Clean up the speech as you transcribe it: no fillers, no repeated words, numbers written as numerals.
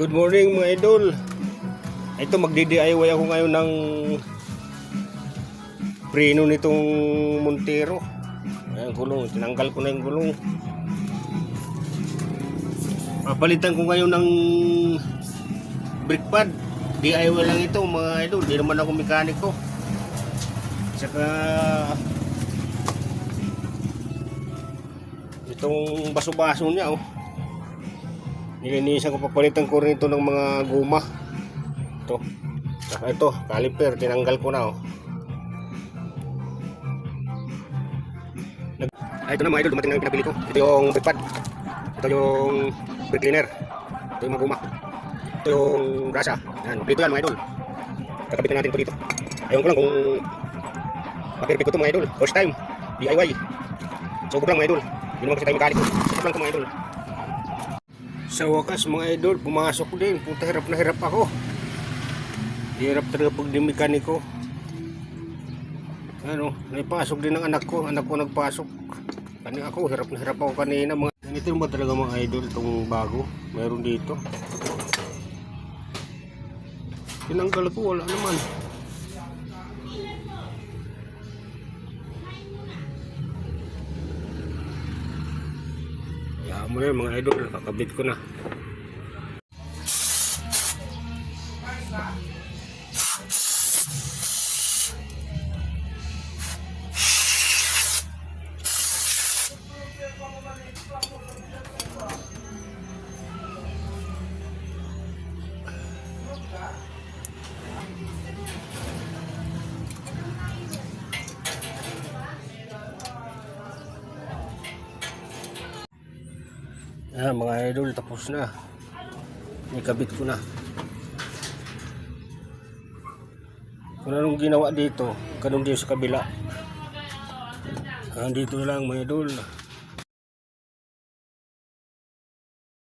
Good morning mga idol. Ito magdi-DIY ako ngayon ng preno nitong Montero. Ayan, gulong, tinanggal ko na yung gulong. Papalitan ko ngayon ng brake pad. DIY lang ito mga idol, di naman ako mekaniko. Saka itong baso-baso niya nilinisan ko, papalitan ko rin ito ng mga guma. Ito. Saka ito, caliper, tinanggal ko na ito na mga idol, dumating na yung pinabili ko. Ito yung brake pad. Ito yung brake cleaner. Ito yung mga guma. Ito yung brasa. Yan, dito yan mga idol. Kakabitan natin ito dito. Ayaw ko lang kung mapirpik ko ito mga idol. First time, DIY. Subok lang mga idol. Hindi naman kasi tayo mekaniko. Subok lang ito mga idol. Sa wakas mga idol, pumasok din. Puta, hirap na hirap ako. Hirap talaga pag di mekaniko. Naipasok din ng anak ko. Anak ko nagpasok. Ako, hirap na hirap ako kanina. Ganito ba talaga mga idol itong bago? Meron dito. Tinanggal ko, wala naman. Kaya mo na mga idol, kakabit ko na. Mga idol, tapos na. Ikabit ko na. Kung anong ginawa dito, ganun din sa kabila. Dito na lang mga idol.